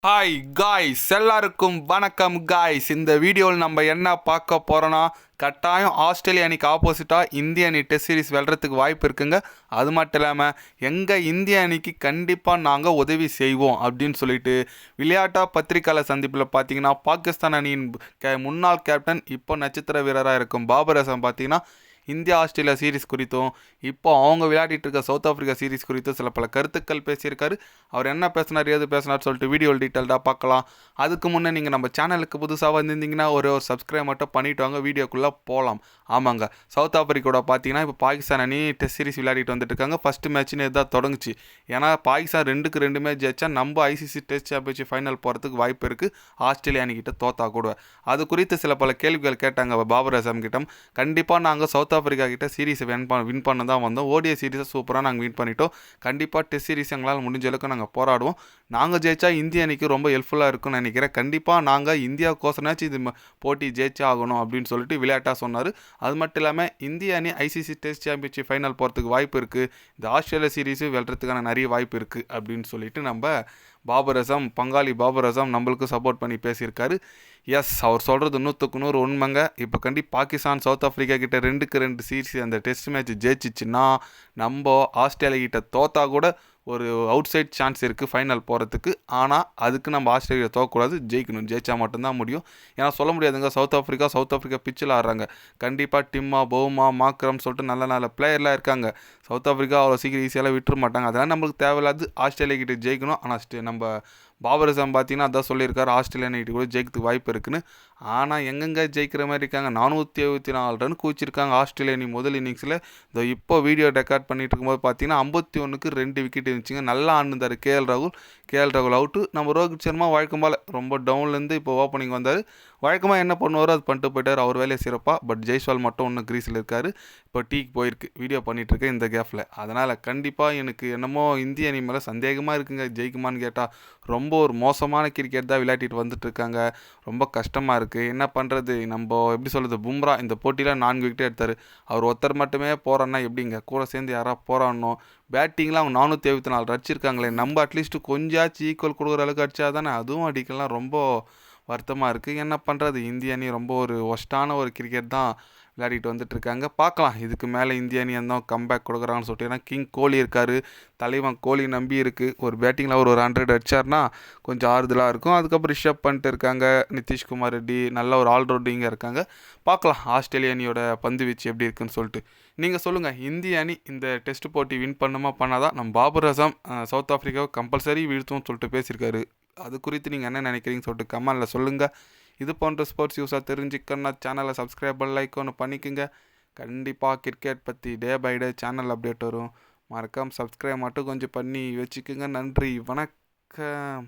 Hi guys, எல்லாருக்கும் வணக்கம் guys. இந்த வீடியோவில் நம்ம என்ன பார்க்க போகிறோன்னா, கட்டாயம் ஆஸ்திரேலியா அணிக்கு ஆப்போசிட்டாக இந்திய அணி டெஸ்ட் சீரிஸ் வெல்றதுக்கு வாய்ப்பு இருக்குங்க. அது மட்டும் இல்லாமல் எங்கள் இந்திய அணிக்கு கண்டிப்பாக நாங்கள் உதவி செய்வோம் அப்படின்னு சொல்லிட்டு விளையாட்டா பத்திரிகையாளர் சந்திப்பில் பார்த்தீங்கன்னா, பாகிஸ்தான் அணியின் முன்னாள் கேப்டன் இப்போ நட்சத்திர வீரராக இருக்கும் பாபர் அசம் பார்த்தீங்கன்னா இந்தியா ஆஸ்திரேலியா சீரிஸ் குறித்தும் இப்போ அவங்க விளையாடிட்டு இருக்க சவுத் ஆஃப்ரிக்கா சீரிஸ் குறித்தும் சில பல கருத்துக்கள் பேசியிருக்காரு. அவர் என்ன பேசினார், ஏது பேசினார் சொல்லிட்டு வீடியோ டீட்டெயில்டாக பார்க்கலாம். அதுக்கு முன்னே நீங்கள் நம்ம சேனலுக்கு புதுசாக வந்திருந்தீங்கன்னா ஒரு சப்ஸ்கிரைப் மட்டும் பண்ணிவிட்டு வாங்க, வீடியோக்குள்ளே போகலாம். ஆமாங்க, சவுத் ஆஃப்ரிக்காவோட பார்த்தீங்கன்னா இப்போ பாகிஸ்தான் அணி டெஸ்ட் சீரிஸ் விளையாடிட்டு வந்துட்டு இருக்காங்க. ஃபஸ்ட்டு மேட்ச்னு இதாக தொடங்குச்சு. ஏன்னா பாகிஸ்தான் 2-2 மேட்ச் ஜெயிச்சா நம்ம ஐசிசி டெஸ்ட் சாம்பியன்ஷிப் ஃபைனல் போகிறதுக்கு வாய்ப்பு இருக்குது, ஆஸ்திரேலியா அணிக்கிட்ட தோத்தா கூட. அது குறித்து சில பல கேள்விகள் கேட்டாங்க பாபர் அசம் கிட்ட. கண்டிப்பாக நாங்கள் சவுத் ஆஃப்ரிக்கா கிட்ட சீரிஸை வின் பண்ண தான் வந்தோம். ஓடிஐ சீரிஸை சூப்பராக நாங்கள் வின் பண்ணிட்டோம். கண்டிப்பாக டெஸ்ட் சீரிஸ் எங்களால் முடிஞ்ச அளவுக்கு நாங்கள் போராடுவோம். நாங்கள் ஜெயிச்சா இந்திய அணிக்கு ரொம்ப ஹெல்ப்ஃபுல்லாக இருக்கும்னு நினைக்கிறேன். கண்டிப்பாக நாங்கள் இந்தியாவுக்கோசனாச்சும் இது போட்டி ஜெயிச்சா ஆகணும் அப்படின்னு சொல்லிட்டு விளையாட்டாக சொன்னார். அது மட்டும் இல்லாமல் இந்திய அணி ஐசிசி டெஸ்ட் சாம்பியன்ஷிப் ஃபைனல் போகிறதுக்கு வாய்ப்பு இருக்குது, இந்த ஆஸ்திரேலியா சீரிஸு வெல்றதுக்கான நிறைய வாய்ப்பு இருக்குது அப்படின்னு சொல்லிட்டு நம்ம பாபர் அசம், பங்காளி பாபர் அசம் நம்மளுக்கு சப்போர்ட் பண்ணி பேசியிருக்காரு. எஸ், அவர் சொல்கிறது 100% உண்மைங்க. இப்போ பாகிஸ்தான் சவுத் ஆஃப்ரிக்கா கிட்ட 2-2 சீரிஸ் அந்த டெஸ்ட் மேட்ச் ஜெயிச்சிச்சுன்னா நம்ம ஆஸ்திரேலியா கிட்ட தோத்தா கூட ஒரு அவுட் சைட் சான்ஸ் இருக்குது ஃபைனல் போகிறதுக்கு. ஆனால் அதுக்கு நம்ம ஆஸ்திரேலியா தோக்கக்கூடாது, ஜெயிக்கணும். ஜெயிச்சா மட்டும்தான் முடியும். ஏன்னா சொல்ல முடியாதுங்க, சவுத் ஆஃப்ரிக்கா பிச்சில் ஆடுறாங்க. கண்டிப்பாக டிம்மா, பவுமா, மாக்ரம் சொல்லிட்டு நல்ல நல்ல பிளேயர்லாம் இருக்காங்க. சவுத் ஆஃப்ரிக்கா அவ்வளோ சீக்கிரம் ஈஸியாலாம் விட்டுற மாட்டாங்க. அதெல்லாம் நம்மளுக்கு தேவையில்லாது, ஆஸ்திரேலியா கிட்ட ஜெயிக்கணும். ஆனால் நம்ம பாபர் அசம் பார்த்தீங்கன்னா அதான் சொல்லியிருக்காரு, ஆஸ்திரேலியா அணிகிட்ட கூட ஜெயிக்கிறதுக்கு வாய்ப்பு இருக்குன்னு. ஆனால் எங்கெங்கே ஜெயிக்கிற மாதிரி இருக்காங்க. 474 ரன் குவிச்சிருக்காங்க ஆஸ்திரேலியா அணி முதல் இன்னிங்ஸில். இப்போ வீடியோ ரெக்கார்ட் பண்ணிட்டு இருக்கும்போது பார்த்தீங்கன்னா 51க்கு 2 விக்கெட் இருந்துச்சுங்க. நல்லா ஆண்டுந்தார் கேஎல் ராகுல் அவுட்டு. நம்ம ரோஹித் சர்மா வழக்கம் போல் ரொம்ப டவுன்லேருந்து இப்போ ஓப்பனிங் வந்தார். வழக்கமாக என்ன பண்ணுவாரோ அது பண்ணிட்டு போயிட்டார், அவர் வேலையை சிறப்பாக. பட் ஜெய்ஸ்வால் மட்டும் ஒன்று கிரீஸில் இருக்கார். இப்போ டீக்கு போயிருக்கு, வீடியோ பண்ணிகிட்ருக்கேன் இந்த கேப்பில். அதனால் கண்டிப்பாக எனக்கு என்னமோ இந்திய அணி மேலே சந்தேகமாக இருக்குங்க. ஜெயிக்குமான்னு கேட்டால் ரொம்ப ஒரு மோசமான கிரிக்கெட் தான் விளையாட்டிட்டு வந்துட்டு இருக்காங்க. ரொம்ப கஷ்டமாக இருக்குது. என்ன பண்ணுறது, நம்ம எப்படி சொல்கிறது, பும்ரா இந்த போட்டியில் 4 விக்கெட் எடுத்தார். அவர் ஒருத்தர் மட்டுமே போகிறான்னா எப்படிங்க, கூட சேர்ந்து யாராவது போராடணும். பேட்டிங்லாம் அவங்க 474 அடிச்சிருக்காங்களே, நம்ம அட்லீஸ்ட்டு கொஞ்சாச்சும் ஈக்குவல் கொடுக்குற அளவுக்கு அடித்தா தானே. அதுவும் அடிக்கலாம். ரொம்ப வருத்தமாக இருக்குது. என்ன பண்ணுறது, இந்திய அணி ரொம்ப ஒரு ஒஸ்ட்டான ஒரு கிரிக்கெட் தான் விளையாடிட்டு வந்துட்டுருக்காங்க. பார்க்கலாம் இதுக்கு மேலே இந்திய அணி எந்த கம்பேக் கொடுக்குறாங்கன்னு சொல்லிட்டு. ஏன்னா கிங் கோலி இருக்கார், தலைவன் கோலி நம்பி இருக்குது. ஒரு பேட்டிங்கில் ஒரு 100 அடிச்சார்னா கொஞ்சம் ஆறுதலாக இருக்கும். அதுக்கப்புறம் ரிஷப் பண்ட் இருக்காங்க, நிதிஷ்குமார் ரெட்டி, நல்ல ஒரு ஆல்ரவுண்டிங்காக இருக்காங்க. பார்க்கலாம் ஆஸ்திரேலிய அணியோட பந்து வீச்சு எப்படி இருக்குன்னு சொல்லிட்டு. நீங்கள் சொல்லுங்கள், இந்திய அணி இந்த டெஸ்ட் போட்டி வின் பண்ணுமா பண்ணாதான் நம்ம பாபர் அசம் சவுத் ஆஃப்ரிக்காவை கம்பல்சரி வீழ்த்தும்னு சொல்லிட்டு பேசியிருக்காரு. அது குறித்து நீங்கள் என்ன நினைக்கிறீங்கன்னு சொல்லிட்டு கமெண்டில் சொல்லுங்கள். இது போன்ற ஸ்போர்ட்ஸ் யூஸாக தெரிஞ்சுக்கணுன்னா சேனலை சப்ஸ்கிரைப் லைக் ஒன்று பண்ணிக்கோங்க. கண்டிப்பாக கிரிக்கெட் பற்றி day by day channel update வரும். மறக்காமல் சப்ஸ்கிரைப் மட்டும் கொஞ்சம் பண்ணி வச்சுக்கோங்க. நன்றி, வணக்கம்.